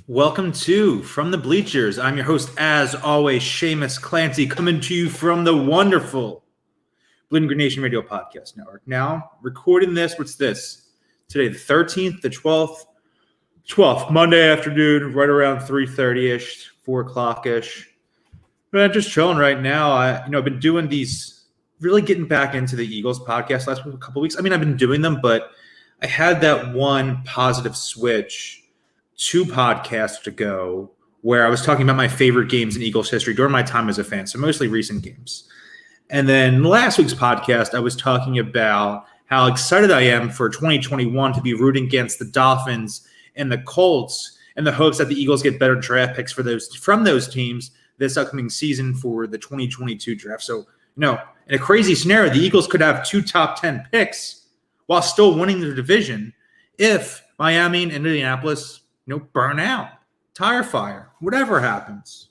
Welcome to From the Bleachers. I'm your host, as always, Shamus Clancy, coming to you from the wonderful Bleeding Green Nation Radio Podcast Network. Now, recording this, what's this? Today, the 13th, the 12th, Monday afternoon, right around 3:30-ish, 4 o'clock-ish. But I'm just chilling right now. I've been doing these, really getting back into the Eagles podcast last couple weeks. I mean, I've been doing them, but I had that one positive switch 2 podcasts ago where I was talking about my favorite games in Eagles history during my time as a fan, so mostly recent games. And then last week's podcast, I was talking about how excited I am for 2021 to be rooting against the Dolphins and the Colts in the hopes that the Eagles get better draft picks from those teams this upcoming season for the 2022 draft. So, in a crazy scenario, the Eagles could have 2 top 10 picks while still winning the division if Miami and Indianapolis burn out, tire fire, whatever happens.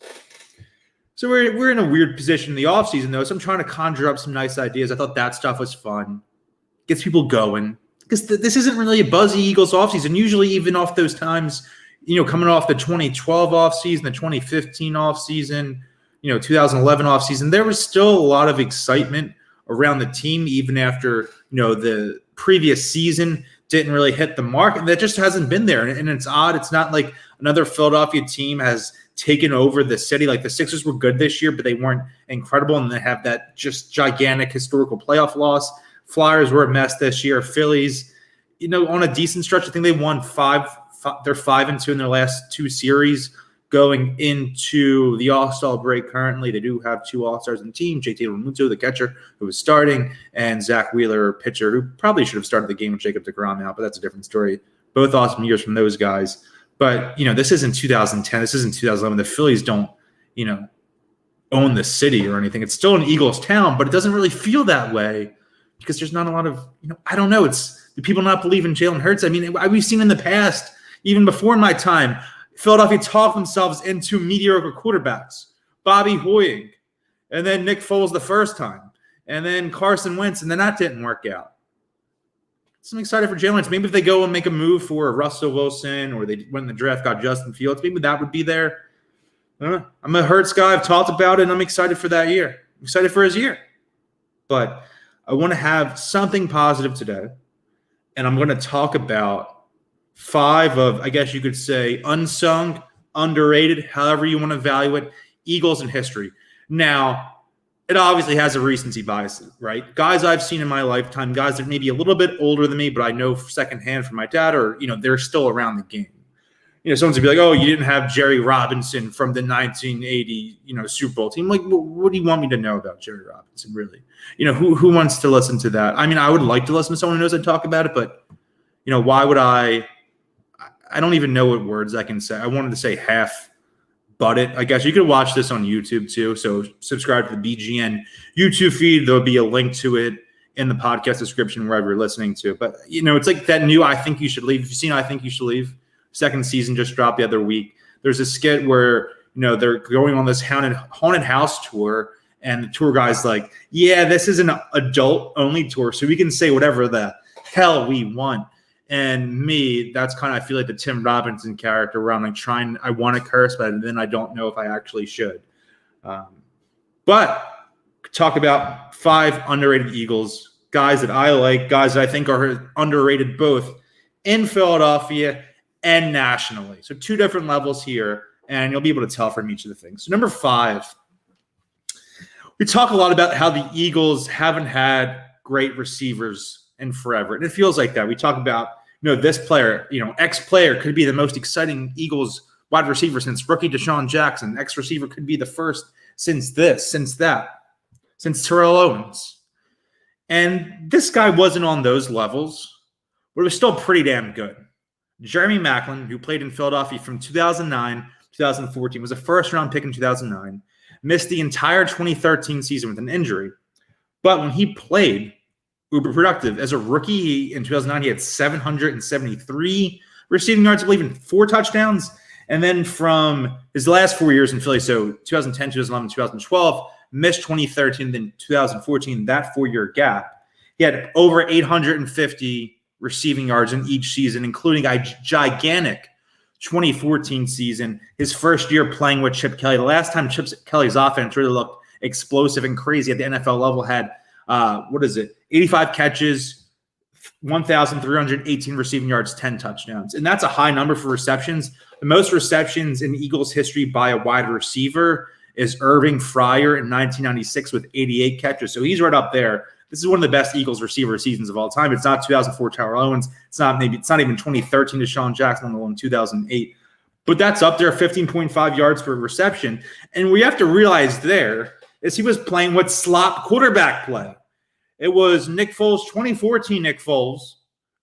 So we're in a weird position in the offseason, though, so I'm trying to conjure up some nice ideas. I thought that stuff was fun. Gets people going. Because this isn't really a buzzy Eagles offseason. Usually even off those times, coming off the 2012 offseason, the 2015 offseason, 2011 offseason, there was still a lot of excitement around the team even after, the previous season didn't really hit the mark, and that just hasn't been there. And it's odd. It's not like another Philadelphia team has taken over the city. Like the Sixers were good this year, but they weren't incredible, and they have that just gigantic historical playoff loss. Flyers were a mess this year. Phillies, on a decent stretch. I think they won they're 5-2 in their last 2 series going into the All-Star break. Currently, they do have 2 All-Stars in the team, JT Realmuto, the catcher, who was starting, and Zach Wheeler, pitcher, who probably should have started the game with Jacob deGrom out, but that's a different story. Both awesome years from those guys. But, this isn't 2010. This isn't 2011. The Phillies don't, own the city or anything. It's still an Eagles town, but it doesn't really feel that way because there's not a lot of, I don't know. Do people not believe in Jalen Hurts? I mean, we've seen in the past, even before my time, Philadelphia talked themselves into mediocre quarterbacks. Bobby Hoying, and then Nick Foles the first time, and then Carson Wentz, and then that didn't work out. So I'm excited for Jalen. Maybe if they go and make a move for Russell Wilson, or they went in the draft, got Justin Fields, maybe that would be there. I don't know. I'm a Hurts guy. I've talked about it, and I'm excited for that year. I'm excited for his year. But I want to have something positive today, and I'm going to talk about 5 of, I guess you could say, unsung, underrated, however you want to value it, Eagles in history. Now, it obviously has a recency bias, right? Guys I've seen in my lifetime, guys that may be a little bit older than me, but I know secondhand from my dad, or, they're still around the game. Someone's going to be like, oh, you didn't have Jerry Robinson from the 1980, Super Bowl team. Like, what do you want me to know about Jerry Robinson, really? Who wants to listen to that? I mean, I would like to listen to someone who knows I talk about it, but, why would I don't even know what words I can say. I wanted to say but it. I guess you could watch this on YouTube too. So subscribe to the BGN YouTube feed. There'll be a link to it in the podcast description wherever you're listening to. But, it's like that new I Think You Should Leave. If you've seen I Think You Should Leave, 2nd season just dropped the other week. There's a skit where, they're going on this haunted house tour, and the tour guy's like, yeah, this is an adult-only tour, so we can say whatever the hell we want. And me, that's kind of, I feel like the Tim Robinson character where I'm like I want to curse, but then I don't know if I actually should. But talk about 5 underrated Eagles, guys that I like, guys that I think are underrated both in Philadelphia and nationally. So 2 different levels here, and you'll be able to tell from each of the things. So number 5, we talk a lot about how the Eagles haven't had great receivers in forever, and it feels like that. We talk about, this player, X player could be the most exciting Eagles wide receiver since rookie Deshaun Jackson. X receiver could be the first since this, since that, since Terrell Owens. And this guy wasn't on those levels, but it was still pretty damn good. Jeremy Macklin, who played in Philadelphia from 2009 2014, was a first-round pick in 2009, missed the entire 2013 season with an injury. But when he played, uber productive. As a rookie in 2009, he had 773 receiving yards, I believe, and 4 touchdowns. And then from his last 4 years in Philly, so 2010, 2011, 2012, missed 2013, then 2014, that 4-year gap, he had over 850 receiving yards in each season, including a gigantic 2014 season, his first year playing with Chip Kelly. The last time Chip Kelly's offense really looked explosive and crazy at the NFL level had, 85 catches, 1,318 receiving yards, 10 touchdowns. And that's a high number for receptions. The most receptions in Eagles history by a wide receiver is Irving Fryer in 1996 with 88 catches. So he's right up there. This is one of the best Eagles receiver seasons of all time. It's not 2004 Terrell Owens. It's not even 2013 Deshaun Jackson, let alone 2008. But that's up there, 15.5 yards per reception. And we have to realize there is he was playing with slot quarterback play. It was Nick Foles, 2014 Nick Foles,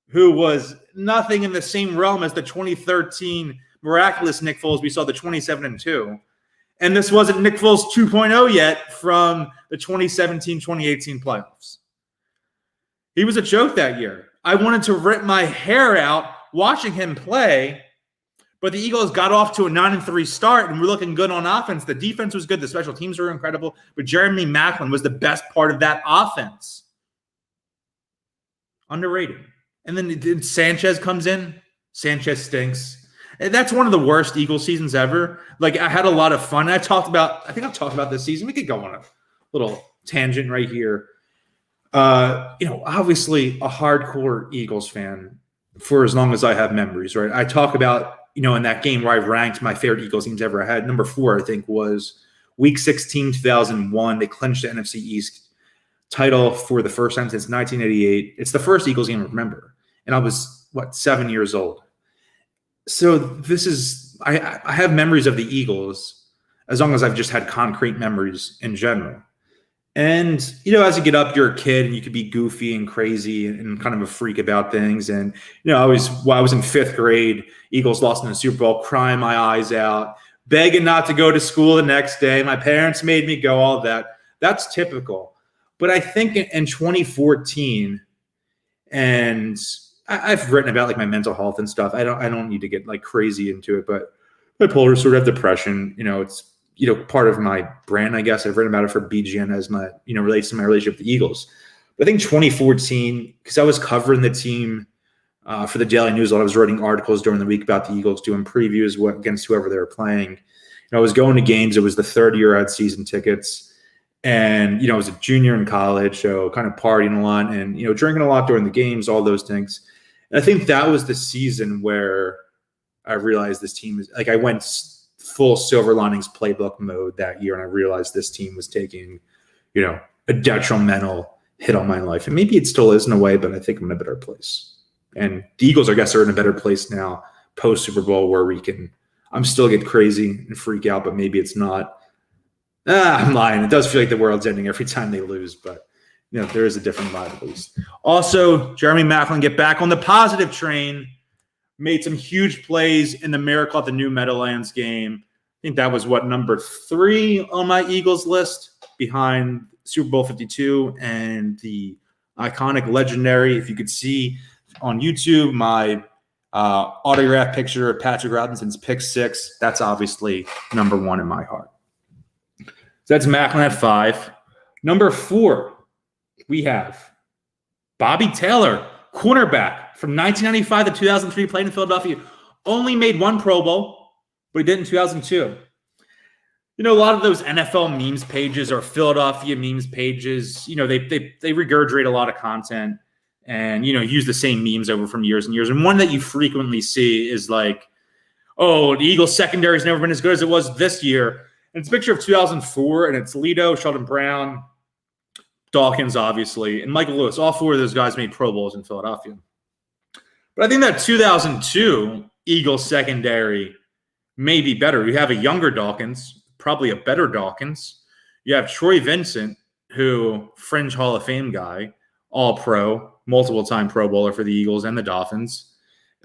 who was nothing in the same realm as the 2013 miraculous Nick Foles we saw, the 27-2. And this wasn't Nick Foles 2.0 yet from the 2017-2018 playoffs. He was a joke that year. I wanted to rip my hair out watching him play, but the Eagles got off to a 9-3 start, and we're looking good on offense. The defense was good. The special teams were incredible, but Jeremy Macklin was the best part of that offense. Underrated. And then Sanchez comes in. Sanchez stinks. And that's one of the worst Eagles seasons ever. Like, I had a lot of fun. I think I've talked about this season. We could go on a little tangent right here. Obviously a hardcore Eagles fan for as long as I have memories, right? I talk about, in that game where I ranked my favorite Eagles teams ever. I had number 4, I think, was Week 16, 2001. They clinched the NFC East title for the first time since 1988. It's the first Eagles game I remember. And I was, 7 years old. So this is, I have memories of the Eagles as long as I've just had concrete memories in general. And, as you get up, you're a kid and you could be goofy and crazy and kind of a freak about things. And, I was in 5th grade, Eagles lost in the Super Bowl, crying my eyes out, begging not to go to school the next day. My parents made me go, all that. That's typical. But I think in 2014, and I've written about my mental health and stuff. I don't need to get crazy into it, but bipolar sort of depression, it's, part of my brand, I guess. I've written about it for BGN as my, relates to my relationship with the Eagles. But I think 2014, because I was covering the team for the Daily News, I was writing articles during the week about the Eagles, doing previews against whoever they were playing. I was going to games. It was the 3rd year I had season tickets. And, I was a junior in college, so kind of partying a lot and, drinking a lot during the games, all those things. And I think that was the season where I realized this team is I went full Silver Linings playbook mode that year. And I realized this team was taking, a detrimental hit on my life. And maybe it still is in a way, but I think I'm in a better place. And the Eagles, I guess, are in a better place now post Super Bowl where I'm still get crazy and freak out, but maybe it's not. I'm lying. It does feel like the world's ending every time they lose, but there is a different vibe at least. Also, Jeremy Macklin get back on the positive train, made some huge plays in the Miracle at the New Meadowlands game. I think that was number 3 on my Eagles list, behind Super Bowl 52 and the iconic, legendary, if you could see on YouTube, my autograph picture of Patrick Robinson's pick 6. That's obviously number 1 in my heart. So that's Macklin at 5. Number 4. We have Bobby Taylor, cornerback from 1995 to 2003, played in Philadelphia. Only made 1 Pro Bowl, but he did in 2002. A lot of those NFL memes pages or Philadelphia memes pages, they regurgitate a lot of content and, use the same memes over from years and years. And one that you frequently see is the Eagles secondary has never been as good as it was this year. And it's a picture of 2004, and it's Lito, Sheldon Brown, Dawkins, obviously, and Michael Lewis. All 4 of those guys made Pro Bowls in Philadelphia. But I think that 2002 Eagles secondary may be better. You have a younger Dawkins, probably a better Dawkins. You have Troy Vincent, who fringe Hall of Fame guy, all-pro, multiple-time Pro Bowler for the Eagles and the Dolphins.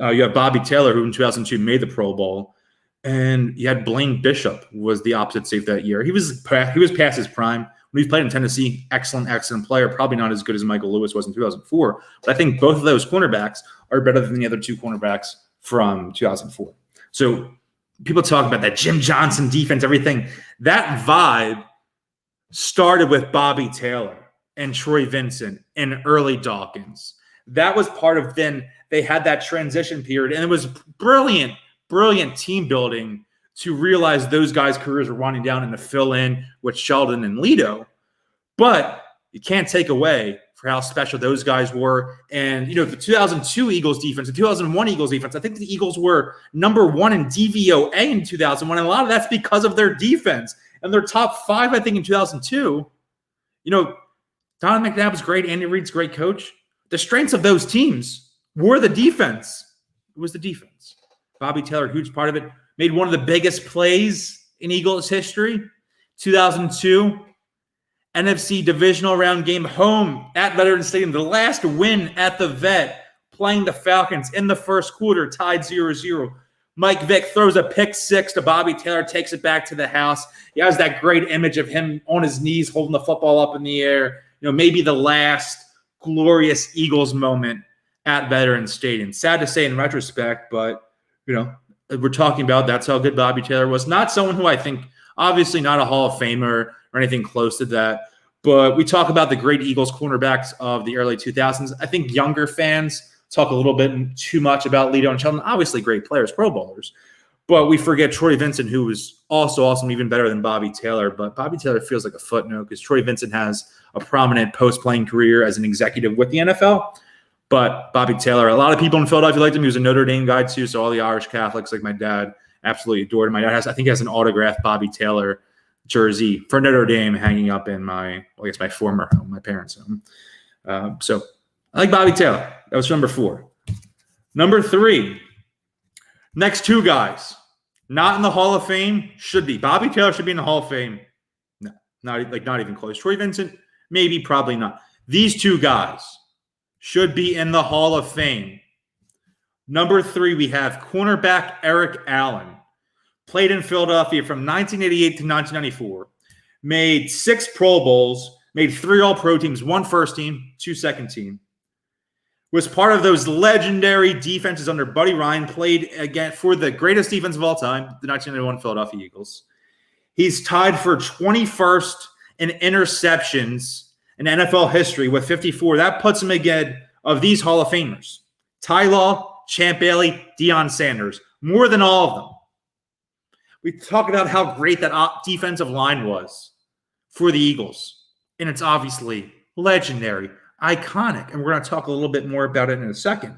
You have Bobby Taylor, who in 2002 made the Pro Bowl. And you had Blaine Bishop was the opposite safety that year. He was past his prime. When he played in Tennessee, excellent player, probably not as good as Michael Lewis was in 2004. But I think both of those cornerbacks are better than the other 2 cornerbacks from 2004. So people talk about that Jim Johnson defense, everything. That vibe started with Bobby Taylor and Troy Vincent and early Dawkins. That was part of then they had that transition period, and it was brilliant brilliant team building to realize those guys' careers were winding down and to fill in with Sheldon and Lito. But you can't take away for how special those guys were. And, the 2002 Eagles defense, the 2001 Eagles defense, I think the Eagles were number 1 in DVOA in 2001. And a lot of that's because of their defense. And their top 5, I think, in 2002, Don McNabb was great. Andy Reid's a great coach. The strengths of those teams were the defense. It was the defense. Bobby Taylor, huge part of it, made one of the biggest plays in Eagles history. 2002, NFC divisional round game home at Veterans Stadium. The last win at the Vet, playing the Falcons in the first quarter, tied 0-0. Mike Vick throws a pick six to Bobby Taylor, takes it back to the house. He has that great image of him on his knees holding the football up in the air. Maybe the last glorious Eagles moment at Veterans Stadium. Sad to say in retrospect, but, we're talking about that's how good Bobby Taylor was. Not someone who I think, obviously not a Hall of Famer or anything close to that, but we talk about the great Eagles cornerbacks of the early 2000s. I think younger fans talk a little bit too much about Lito and Sheldon. Obviously great players, Pro Bowlers, but we forget Troy Vincent, who was also awesome, even better than Bobby Taylor. But Bobby Taylor feels like a footnote because Troy Vincent has a prominent post-playing career as an executive with the NFL. But Bobby Taylor, a lot of people in Philadelphia liked him. He was a Notre Dame guy too, so all the Irish Catholics, like my dad, absolutely adored him. My dad has an autographed Bobby Taylor jersey for Notre Dame hanging up in my former home, my parents' home. So I like Bobby Taylor. That was number 4. Number 3, next 2 guys, not in the Hall of Fame, should be. Bobby Taylor should be in the Hall of Fame. No, not even close. Troy Vincent, maybe, probably not. These 2 guys should be in the Hall of Fame. Number 3, we have cornerback Eric Allen. Played in Philadelphia from 1988 to 1994. Made 6 Pro Bowls. Made 3 All-Pro teams, 1 first team, 2 second team. Was part of those legendary defenses under Buddy Ryan. Played again for the greatest defense of all time, the 1991 Philadelphia Eagles. He's tied for 21st in interceptions in NFL history with 54. That puts him again of these Hall of Famers. Ty Law, Champ Bailey, Dion Sanders. More than all of them. We talk about how great that defensive line was for the Eagles. And it's obviously legendary, iconic. And we're going to talk a little bit more about it in a second.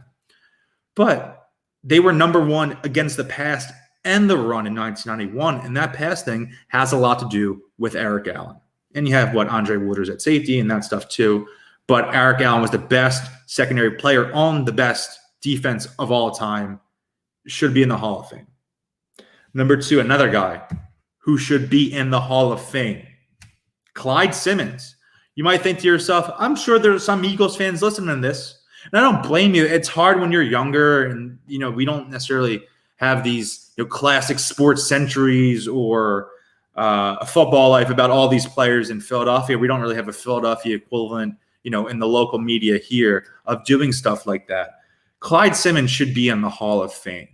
But they were number 1 against the pass and the run in 1991. And that pass thing has a lot to do with Eric Allen. And you have Andre Waters at safety and that stuff too. But Eric Allen was the best secondary player on the best defense of all time. Should be in the Hall of Fame. Number 2, another guy who should be in the Hall of Fame. Clyde Simmons. You might think to yourself, I'm sure there's some Eagles fans listening to this. And I don't blame you. It's hard when you're younger and, we don't necessarily have these classic sports centuries or a football life about all these players in Philadelphia. We don't really have a Philadelphia equivalent, in the local media here of doing stuff like that. Clyde Simmons should be in the Hall of Fame.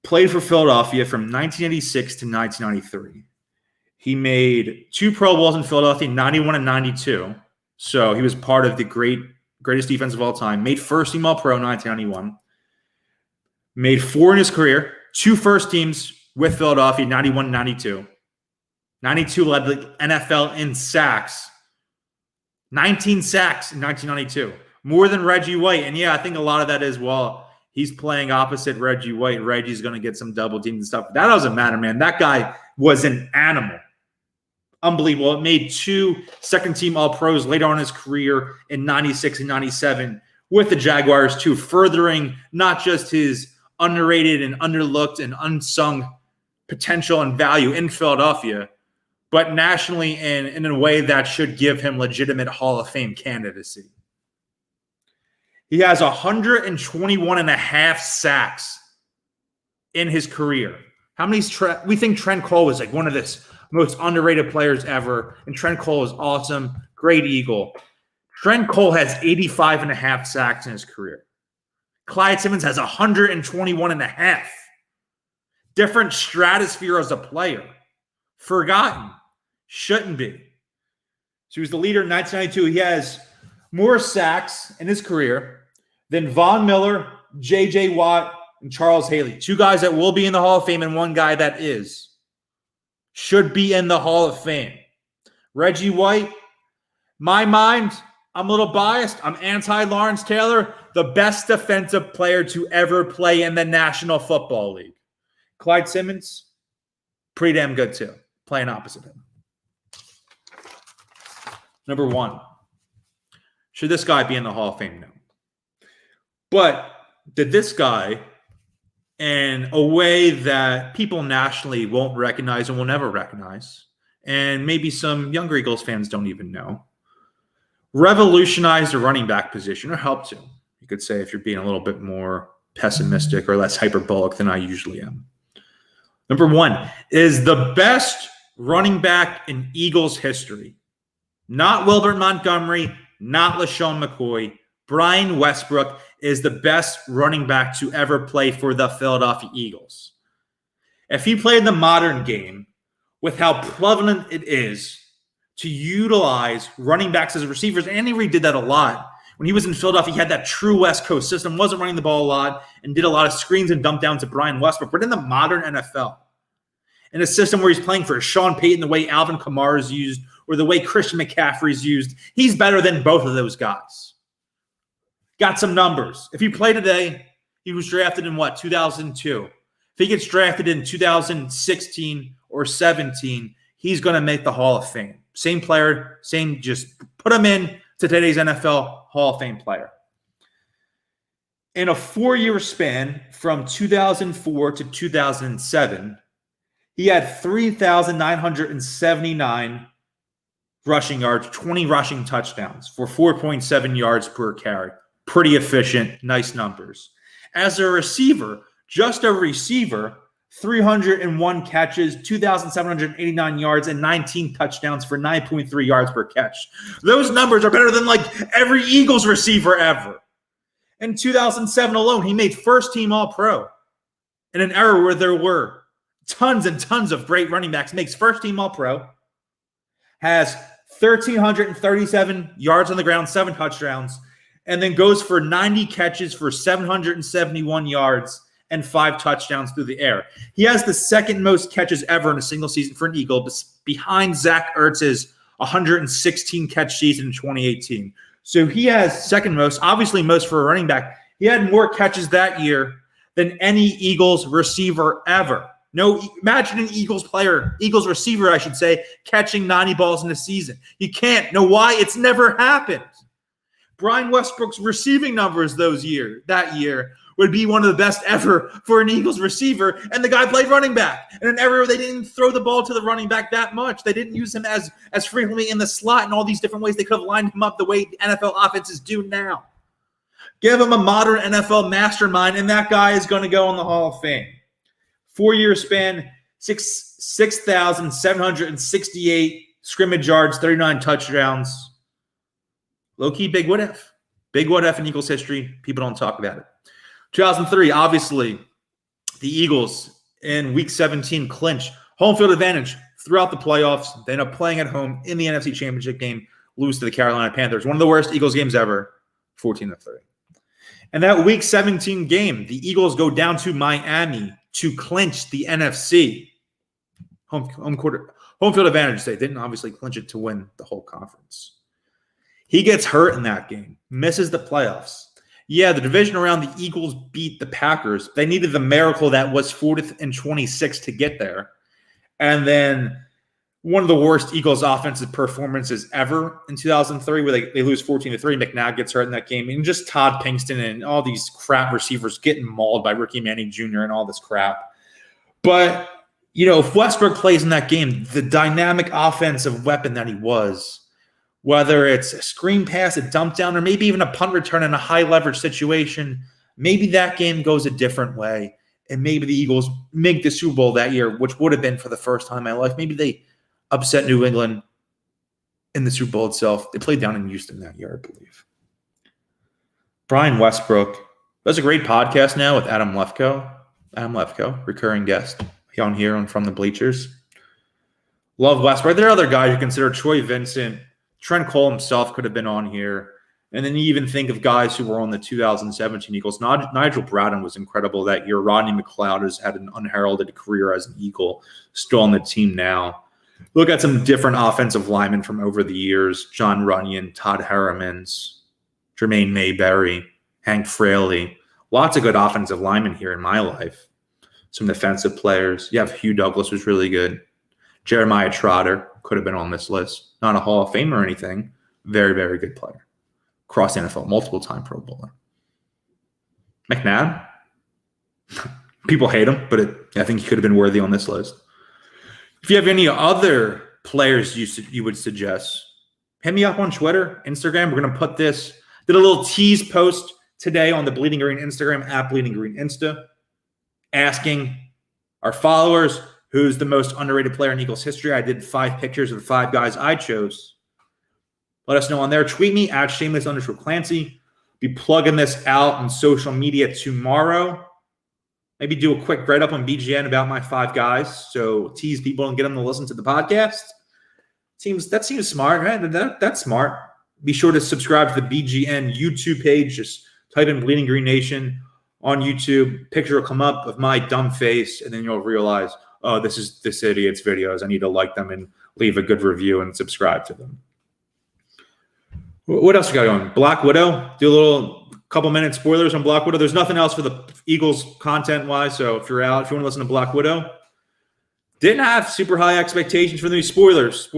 Played for Philadelphia from 1986 to 1993. He made 2 Pro Bowls in Philadelphia, 91 and 92. So he was part of the greatest defense of all time. Made first team All-Pro in 1991. Made 4 in his career, 2 first teams with Philadelphia, 91 and 92. 92 led the NFL in sacks. 19 sacks in 1992. More than Reggie White. And I think a lot of that is, he's playing opposite Reggie White. Reggie's going to get some double teams and stuff. That doesn't matter, man. That guy was an animal. Unbelievable. It made 2 second-team All-Pros later on in his career in 96 and 97 with the Jaguars too, furthering not just his underrated and underlooked and unsung potential and value in Philadelphia, but nationally and in a way that should give him legitimate Hall of Fame candidacy. He has 121 and a half sacks in his career. How many? We think Trent Cole is one of the most underrated players ever, and Trent Cole is awesome, great Eagle. Trent Cole has 85 and a half sacks in his career. Clyde Simmons has 121 and a half. Different stratosphere as a player. Forgotten. Shouldn't be. So he was the leader in 1992. He has more sacks in his career than Von Miller, J.J. Watt, and Charles Haley. Two guys that will be in the Hall of Fame and one guy that should be in the Hall of Fame. Reggie White, my mind, I'm a little biased. I'm anti-Lawrence Taylor, the best defensive player to ever play in the National Football League. Clyde Simmons, pretty damn good too, playing opposite him. Number 1, should this guy be in the Hall of Fame? No. But did this guy, in a way that people nationally won't recognize and will never recognize, and maybe some younger Eagles fans don't even know, revolutionize the running back position, or help to, you could say, if you're being a little bit more pessimistic or less hyperbolic than I usually am. Number 1 is the best running back in Eagles history. Not Wilbert Montgomery, not LaShawn McCoy. Brian Westbrook is the best running back to ever play for the Philadelphia Eagles. If he played the modern game with how prevalent it is to utilize running backs as receivers, and he did that a lot. When he was in Philadelphia, he had that true West Coast system, wasn't running the ball a lot, and did a lot of screens and dump downs to Brian Westbrook. But in the modern NFL, in a system where he's playing for Sean Payton, the way Alvin Kamara is used, or the way Christian McCaffrey is used, he's better than both of those guys. Got some numbers. If he played today, he was drafted in 2002. If he gets drafted in 2016 or 17, he's going to make the Hall of Fame. Same player, just put him in to today's NFL Hall of Fame player. In a 4-year span from 2004 to 2007, he had 3,979 rushing yards, 20 rushing touchdowns for 4.7 yards per carry. Pretty efficient, nice numbers. As a receiver, 301 catches, 2,789 yards, and 19 touchdowns for 9.3 yards per catch. Those numbers are better than every Eagles receiver ever. In 2007 alone, he made first-team All-Pro in an era where there were tons and tons of great running backs. Makes first-team All-Pro, has 1,337 yards on the ground, 7 touchdowns, and then goes for 90 catches for 771 yards and 5 touchdowns through the air. He has the second most catches ever in a single season for an Eagle, behind Zach Ertz's 116 catch season in 2018. So he has second most, obviously most for a running back. He had more catches that year than any Eagles receiver ever. No, imagine an Eagles receiver, catching 90 balls in a season. You can't. Know why? It's never happened. Brian Westbrook's receiving numbers that year would be one of the best ever for an Eagles receiver, and the guy played running back. In an era where they didn't throw the ball to the running back that much. They didn't use him as frequently in the slot and all these different ways they could have lined him up the way NFL offenses do now. Give him a modern NFL mastermind, and that guy is going to go in the Hall of Fame. 4-year span, 6,768 scrimmage yards, 39 touchdowns. Low-key, big what if. Big what if in Eagles history. People don't talk about it. 2003, obviously, the Eagles in Week 17 clinch home field advantage throughout the playoffs. They end up playing at home in the NFC Championship game, lose to the Carolina Panthers. One of the worst Eagles games ever, 14-3. And that Week 17 game, the Eagles go down to Miami to clinch the NFC. Home field advantage. They didn't obviously clinch it to win the whole conference. He gets hurt in that game, misses the playoffs. Yeah, the division around the Eagles beat the Packers. They needed the miracle that was 4th and 26 to get there. And then one of the worst Eagles offensive performances ever in 2003 where they lose 14-3. McNabb gets hurt in that game. And just Todd Pinkston and all these crap receivers getting mauled by Ricky Manning Jr. and all this crap. But, if Westbrook plays in that game, the dynamic offensive weapon that he was, whether it's a screen pass, a dump down, or maybe even a punt return in a high leverage situation, maybe that game goes a different way. And maybe the Eagles make the Super Bowl that year, which would have been for the first time in my life. Maybe they upset New England in the Super Bowl itself. They played down in Houston that year, I believe. Brian Westbrook. That's a great podcast now with Adam Lefkow. Adam Lefkow, recurring guest on here on From the Bleachers. Love Westbrook. There are other guys you consider. Troy Vincent. Trent Cole himself could have been on here. And then you even think of guys who were on the 2017 Eagles. Nigel Brown was incredible that year. Rodney McLeod has had an unheralded career as an Eagle, still on the team now. Look at some different offensive linemen from over the years. John Runyon, Todd Herremans, Jermaine Mayberry, Hank Fraley. Lots of good offensive linemen here in my life. Some defensive players. You have Hugh Douglas was really good. Jeremiah Trotter could have been on this list. Not a Hall of Famer or anything. Very, very good player. Cross NFL, multiple-time Pro Bowler. McNabb. People hate him, but I think he could have been worthy on this list. If you have any other players you would suggest, hit me up on Twitter, Instagram. We're going to put this. Did a little tease post today on the Bleeding Green Instagram, at Bleeding Green Insta, asking our followers who's the most underrated player in Eagles history. I did 5 pictures of the 5 guys I chose. Let us know on there. Tweet me at Shamus_Clancy. Be plugging this out on social media tomorrow. Maybe do a quick write-up on BGN about my 5 guys. So tease people and get them to listen to the podcast. That seems smart, right? That's smart. Be sure to subscribe to the BGN YouTube page. Just type in Bleeding Green Nation on YouTube. Picture will come up of my dumb face, and then you'll realize, oh, this is this idiot's videos. I need to like them and leave a good review and subscribe to them. What else we got going? Black Widow. Do a little couple minute spoilers on Black Widow. There's nothing else for the Eagles content-wise, so if you want to listen to Black Widow, didn't have super high expectations for the spoilers.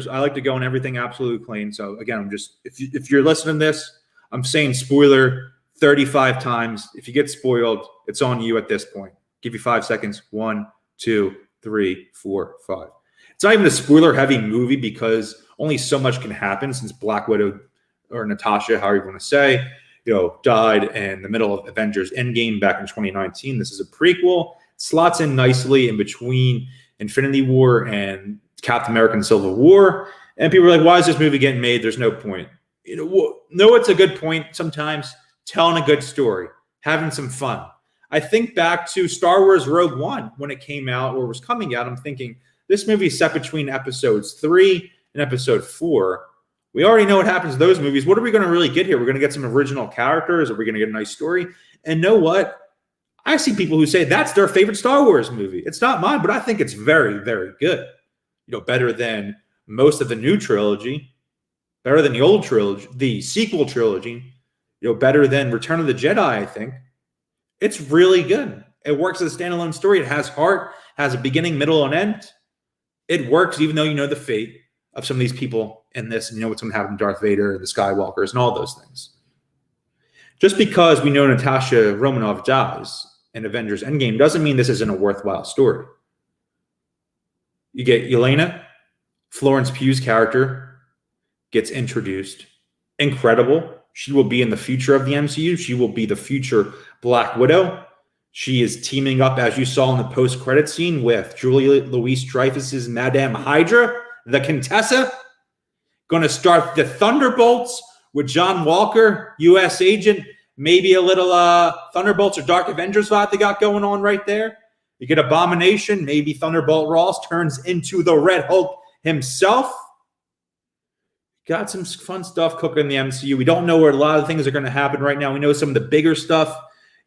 I like to go on everything absolutely clean. So again, I'm just if you're listening to this, I'm saying spoiler 35 times. If you get spoiled, it's on you at this point. Give you 5 seconds. 1, 2, 3, 4, 5. It's not even a spoiler-heavy movie because only so much can happen since Black Widow or Natasha, however you want to say, died in the middle of Avengers Endgame back in 2019. This is a prequel. It slots in nicely in between Infinity War and Captain America and Civil War. And people are like, why is this movie getting made? There's no point. No, it's a good point sometimes. Telling a good story. Having some fun. I think back to Star Wars Rogue One when it came out or was coming out. I'm thinking, this movie is set between episodes 3 and episode 4. We already know what happens to those movies. What are we going to really get here? We're going to get some original characters. Are we going to get a nice story? And know what? I see people who say that's their favorite Star Wars movie. It's not mine, but I think it's very, very good. Better than most of the new trilogy, better than the old trilogy, the sequel trilogy, better than Return of the Jedi, I think. It's really good. It works as a standalone story. It has heart, has a beginning, middle, and end. It works even though you know the fate of some of these people in this, and you know what's going to happen to Darth Vader, the Skywalkers, and all those things. Just because we know Natasha Romanoff dies in Avengers Endgame doesn't mean this isn't a worthwhile story. You get Elena, Florence Pugh's character, gets introduced. Incredible. She will be in the future of the MCU. She will be the future Black Widow. She is teaming up, as you saw in the post-credit scene, with Julia Louis-Dreyfus's Madame Hydra, the Contessa. Going to start the Thunderbolts with John Walker, U.S. agent. Maybe a little Thunderbolts or Dark Avengers vibe they got going on right there. You get Abomination. Maybe Thunderbolt Ross turns into the Red Hulk himself. Got some fun stuff cooking in the MCU. We don't know where a lot of things are going to happen right now. We know some of the bigger stuff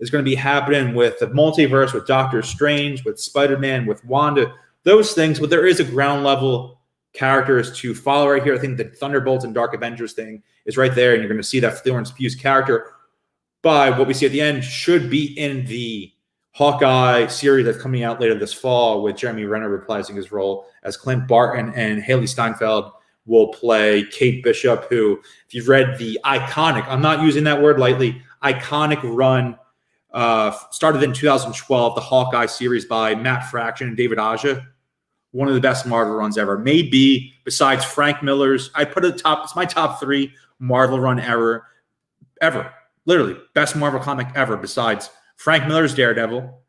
is going to be happening with the multiverse, with Doctor Strange, with Spider-Man, with Wanda, those things. But there is a ground level characters to follow right here. I think the Thunderbolts and Dark Avengers thing is right there, and you're going to see that Florence Pugh's character, by what we see at the end, should be in the Hawkeye series that's coming out later this fall with Jeremy Renner reprising his role as Clint Barton, and Haley Steinfeld will play Kate Bishop, who, if you've read the iconic, I'm not using that word lightly, iconic run, started in 2012, the Hawkeye series by Matt Fraction and David Aja, one of the best Marvel runs ever. Maybe, besides Frank Miller's, I put it top, it's my top 3 Marvel run ever. Literally, best Marvel comic ever, besides Frank Miller's Daredevil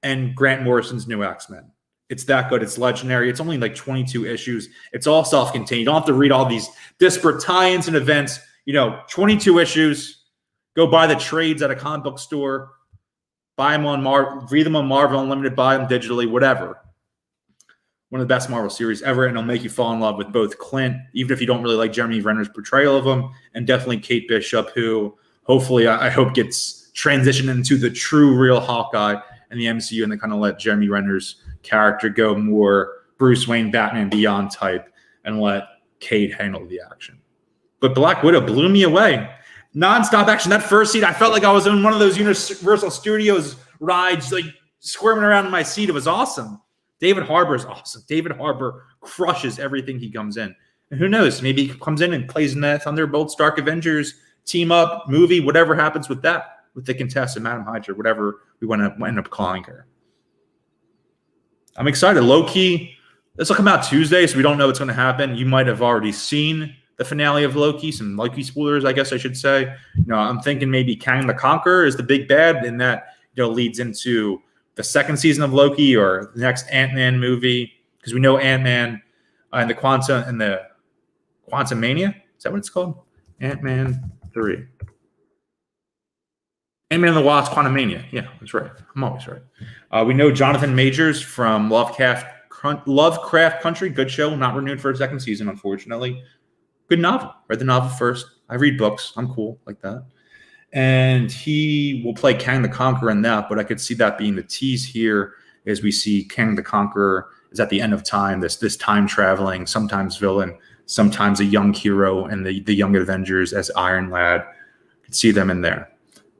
and Grant Morrison's New X-Men. It's that good. It's legendary. It's only like 22 issues. It's all self-contained. You don't have to read all these disparate tie-ins and events. 22 issues. Go buy the trades at a comic book store. Buy them on read them on Marvel Unlimited. Buy them digitally. Whatever. one of the best Marvel series ever, and it'll make you fall in love with both Clint, even if you don't really like Jeremy Renner's portrayal of him, and definitely Kate Bishop, who hopefully I hope gets transitioned into the true real Hawkeye in the MCU, and they kind of let Jeremy Renner's character go more Bruce Wayne, Batman Beyond type, and let Kate handle the action. But Black Widow blew me away. Non-stop action. That first scene, I felt like I was in one of those Universal Studios rides, like squirming around in my seat. It was awesome. David Harbour is awesome. David Harbour crushes everything he comes in. And who knows? Maybe he comes in and plays in that Thunderbolts, Dark Avengers, team up, movie, whatever happens with that, with the contestant, Madam Hydra, whatever we want to end up calling her. I'm excited. Loki, this will come out Tuesday, so we don't know what's going to happen. You might have already seen the finale of Loki, some Loki spoilers, I guess I should say. I'm thinking maybe Kang the Conqueror is the big bad, and that leads into the second season of Loki or the next Ant-Man movie, because we know Ant-Man and the Quantum Mania. Is that what it's called? Ant-Man 3. Ant-Man and the Wasp, Quantum Mania. Yeah, that's right. I'm always right. We know Jonathan Majors from Lovecraft Country. Good show. Not renewed for a second season, unfortunately. Good novel. Read the novel first. I read books. I'm cool like that. And he will play Kang the Conqueror in that, but I could see that being the tease here as we see Kang the Conqueror is at the end of time, this time-traveling, sometimes villain, sometimes a young hero, and the Young Avengers as Iron Lad. Could see them in there.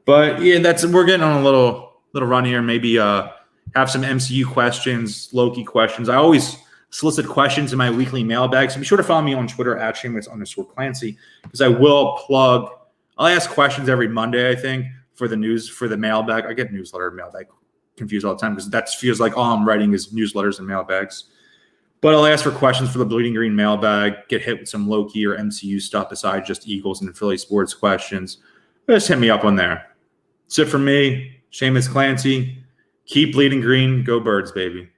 But yeah, we're getting on a little run here. Maybe have some MCU questions, Loki questions. I always solicit questions in my weekly mailbag, so be sure to follow me on Twitter at Shamus_Clancy, because I'll ask questions every Monday, I think, for the mailbag. I get newsletter and mailbag confused all the time because that feels like all I'm writing is newsletters and mailbags. But I'll ask for questions for the Bleeding Green mailbag, get hit with some Loki or MCU stuff besides just Eagles and Philly sports questions. Just hit me up on there. That's it from me, Shamus Clancy. Keep bleeding green. Go Birds, baby.